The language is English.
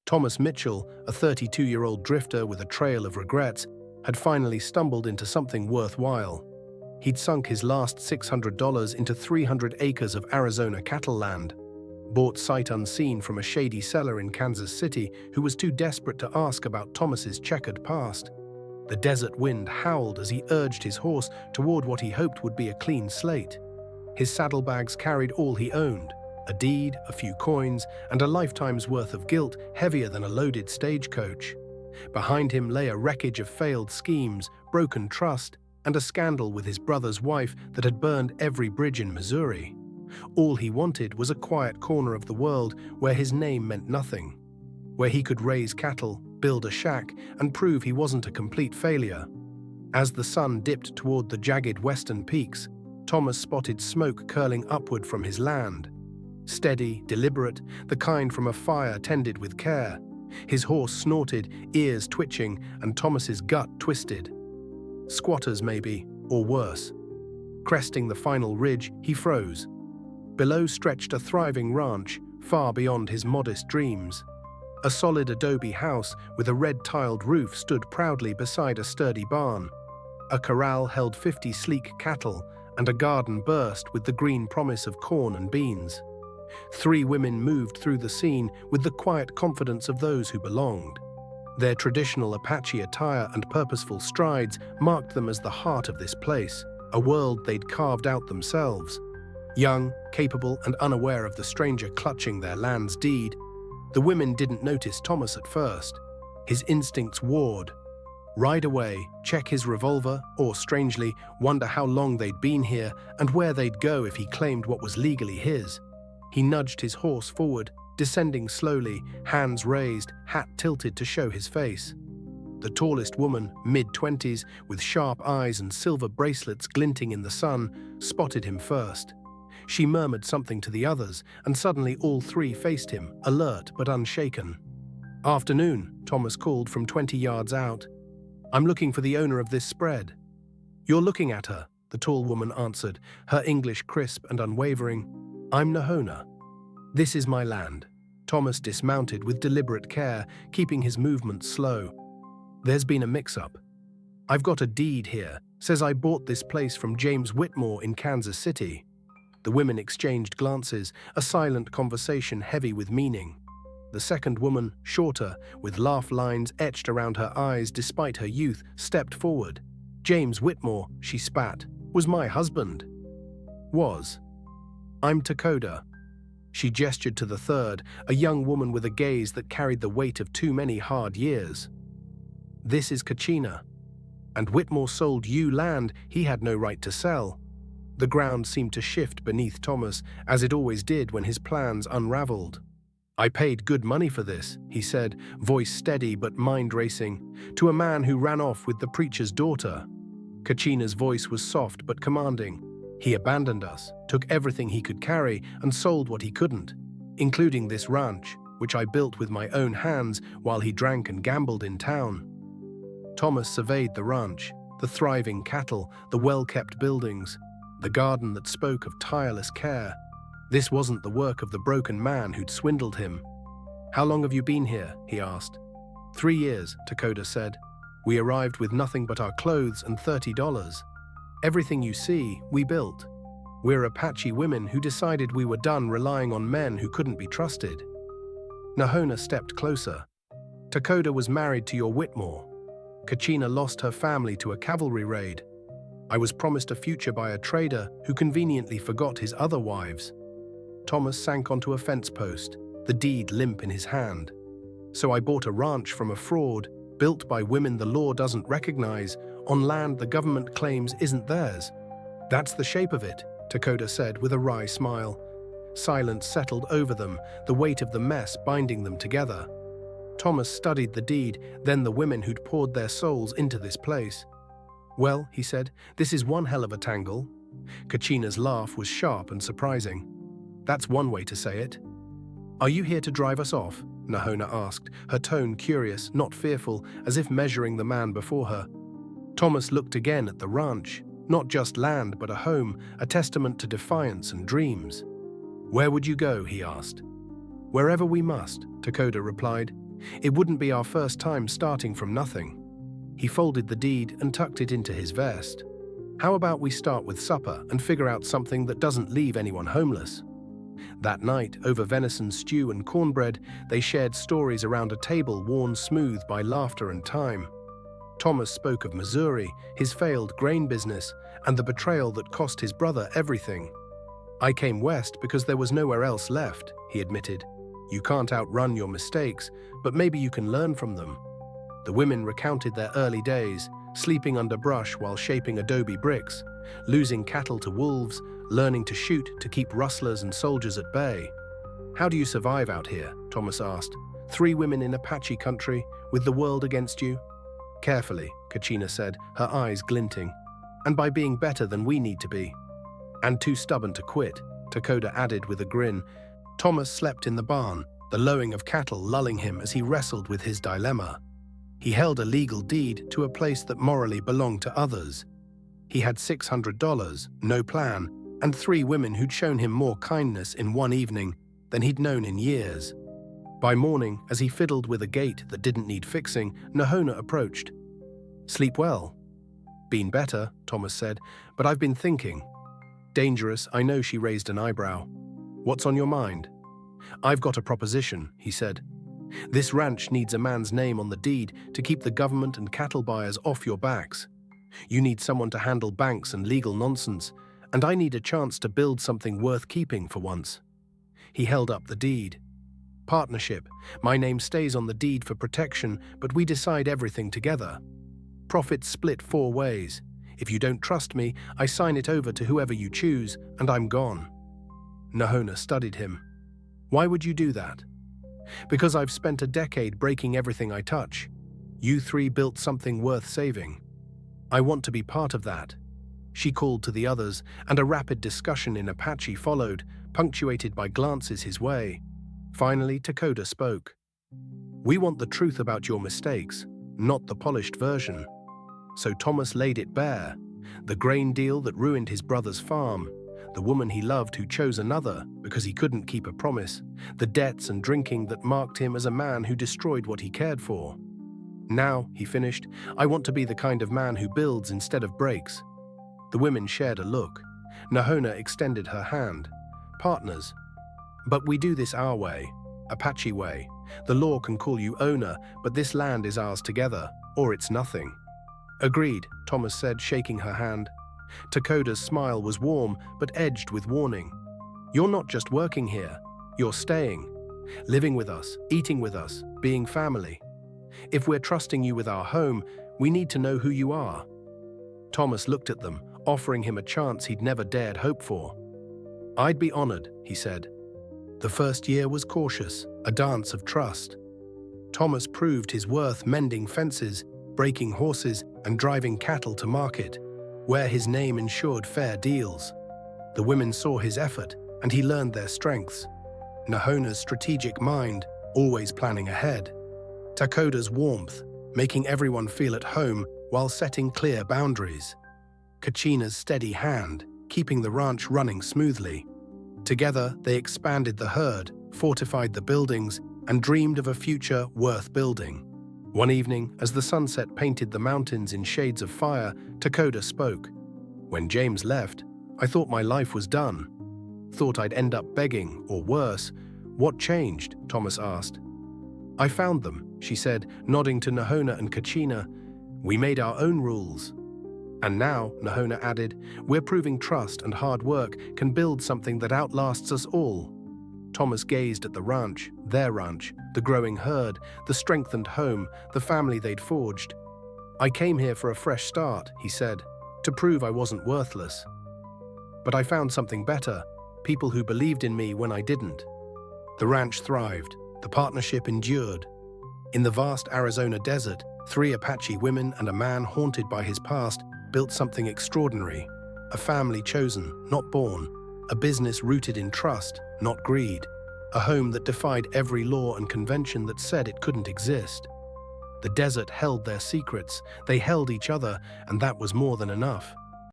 Thomas Mitchell, a 32-year-old drifter with a trail of regrets, had finally stumbled into something worthwhile. He'd sunk his last $600 into 300 acres of Arizona cattle land, bought sight unseen from a shady seller in Kansas City who was too desperate to ask about Thomas's checkered past. The desert wind howled as he urged his horse toward what he hoped would be a clean slate. His saddlebags carried all he owned, a deed, a few coins, and a lifetime's worth of guilt heavier than a loaded stagecoach. Behind him lay a wreckage of failed schemes, broken trust, and a scandal with his brother's wife that had burned every bridge in Missouri. All he wanted was a quiet corner of the world where his name meant nothing, where he could raise cattle, build a shack, and prove he wasn't a complete failure. As the sun dipped toward the jagged western peaks, Thomas spotted smoke curling upward from his land. Steady, deliberate, the kind from a fire tended with care. His horse snorted, ears twitching, and Thomas's gut twisted. Squatters, maybe, or worse. Cresting the final ridge, he froze. Below stretched a thriving ranch, far beyond his modest dreams. A solid adobe house with a red-tiled roof stood proudly beside a sturdy barn. A corral held 50 sleek cattle, and a garden burst with the green promise of corn and beans. 3 women moved through the scene with the quiet confidence of those who belonged. Their traditional Apache attire and purposeful strides marked them as the heart of this place, a world they'd carved out themselves. Young, capable, and unaware of the stranger clutching their land's deed, the women didn't notice Thomas at first. His instincts warred. Ride away, check his revolver, or, strangely, wonder how long they'd been here and where they'd go if he claimed what was legally his. He nudged his horse forward, descending slowly, hands raised, hat tilted to show his face. The tallest woman, mid-20s, with sharp eyes and silver bracelets glinting in the sun, spotted him first. She murmured something to the others, and suddenly all 3 faced him, alert but unshaken. "Afternoon," Thomas called from 20 yards out. "I'm looking for the owner of this spread." "You're looking at her," the tall woman answered, her English crisp and unwavering. "I'm Nahona. This is my land." Thomas dismounted with deliberate care, keeping his movements slow. "There's been a mix-up. I've got a deed here, says I bought this place from James Whitmore in Kansas City." The women exchanged glances, a silent conversation heavy with meaning. The second woman, shorter, with laugh lines etched around her eyes despite her youth, stepped forward. "James Whitmore," she spat, "was my husband." "Was. I'm Takoda." She gestured to the third, a young woman with a gaze that carried the weight of too many hard years. "This is Kachina. And Whitmore sold you land he had no right to sell." The ground seemed to shift beneath Thomas, as it always did when his plans unraveled. "I paid good money for this," he said, voice steady but mind racing, "to a man who ran off with the preacher's daughter." Kachina's voice was soft but commanding. "He abandoned us, took everything he could carry, and sold what he couldn't, including this ranch, which I built with my own hands while he drank and gambled in town." Thomas surveyed the ranch, the thriving cattle, the well-kept buildings, the garden that spoke of tireless care. This wasn't the work of the broken man who'd swindled him. "How long have you been here?" he asked. 3 years, Takoda said. "We arrived with nothing but our clothes and $30. Everything you see, we built. We're Apache women who decided we were done relying on men who couldn't be trusted." Nahona stepped closer. "Takoda was married to your Whitmore. Kachina lost her family to a cavalry raid. I was promised a future by a trader who conveniently forgot his other wives." Thomas sank onto a fence post, the deed limp in his hand. "So I bought a ranch from a fraud, built by women the law doesn't recognize, on land the government claims isn't theirs." "That's the shape of it," Takoda said with a wry smile. Silence settled over them, the weight of the mess binding them together. Thomas studied the deed, then the women who'd poured their souls into this place. "Well," he said, "this is one hell of a tangle." Kachina's laugh was sharp and surprising. "That's one way to say it." "Are you here to drive us off?" Nahona asked, her tone curious, not fearful, as if measuring the man before her. Thomas looked again at the ranch, not just land but a home, a testament to defiance and dreams. "Where would you go?" he asked. "Wherever we must," Takoda replied. It wouldn't be our first time starting from nothing. He folded the deed and tucked it into his vest. How about we start with supper and figure out something that doesn't leave anyone homeless? That night, over venison stew and cornbread, they shared stories around a table worn smooth by laughter and time. Thomas spoke of Missouri, his failed grain business, and the betrayal that cost his brother everything. "I came west because there was nowhere else left," he admitted. "You can't outrun your mistakes, but maybe you can learn from them." The women recounted their early days, sleeping under brush while shaping adobe bricks, losing cattle to wolves, learning to shoot to keep rustlers and soldiers at bay. "How do you survive out here?" Thomas asked. "3 women in Apache country, with the world against you?" "Carefully," Kachina said, her eyes glinting. "And by being better than we need to be." "And too stubborn to quit," Takoda added with a grin. Thomas slept in the barn, the lowing of cattle lulling him as he wrestled with his dilemma. He held a legal deed to a place that morally belonged to others. He had $600, no plan, and 3 women who'd shown him more kindness in one evening than he'd known in years. By morning, as he fiddled with a gate that didn't need fixing, Nahona approached. "Sleep well?" "Been better," Thomas said, "but I've been thinking." "Dangerous, I know." She raised an eyebrow. "What's on your mind?" "I've got a proposition," he said. "This ranch needs a man's name on the deed to keep the government and cattle buyers off your backs. You need someone to handle banks and legal nonsense, and I need a chance to build something worth keeping for once." He held up the deed. "Partnership. My name stays on the deed for protection, but we decide everything together. Profits split 4 ways. If you don't trust me, I sign it over to whoever you choose, and I'm gone." Nahona studied him. "Why would you do that?" "Because I've spent a decade breaking everything I touch. You 3 built something worth saving. I want to be part of that." She called to the others, and a rapid discussion in Apache followed, punctuated by glances his way. Finally, Takoda spoke. "We want the truth about your mistakes, not the polished version." So Thomas laid it bare. The grain deal that ruined his brother's farm, the woman he loved who chose another because he couldn't keep a promise, the debts and drinking that marked him as a man who destroyed what he cared for. "Now," he finished, "I want to be the kind of man who builds instead of breaks." The women shared a look. Nahona extended her hand. "Partners. But we do this our way, Apache way. The law can call you owner, but this land is ours together, or it's nothing." "Agreed," Thomas said, shaking her hand. Takoda's smile was warm, but edged with warning. "You're not just working here, you're staying. Living with us, eating with us, being family. If we're trusting you with our home, we need to know who you are." Thomas looked at them, offering him a chance he'd never dared hope for. "I'd be honored," he said. The first year was cautious, a dance of trust. Thomas proved his worth mending fences, breaking horses, and driving cattle to market, where his name ensured fair deals. The women saw his effort, and he learned their strengths. Nahona's strategic mind, always planning ahead. Takoda's warmth, making everyone feel at home while setting clear boundaries. Kachina's steady hand, keeping the ranch running smoothly. Together, they expanded the herd, fortified the buildings, and dreamed of a future worth building. One evening, as the sunset painted the mountains in shades of fire, Takoda spoke. "When James left, I thought my life was done. Thought I'd end up begging, or worse. What changed?" Thomas asked. "I found them," she said, nodding to Nahona and Kachina. "We made our own rules. And now," Nahona added, "we're proving trust and hard work can build something that outlasts us all." Thomas gazed at the ranch, their ranch, the growing herd, the strengthened home, the family they'd forged. "I came here for a fresh start," he said, "to prove I wasn't worthless. But I found something better, people who believed in me when I didn't." The ranch thrived, the partnership endured. In the vast Arizona desert, 3 Apache women and a man haunted by his past built something extraordinary. A family chosen, not born. A business rooted in trust, not greed. A home that defied every law and convention that said it couldn't exist. The desert held their secrets, they held each other, and that was more than enough.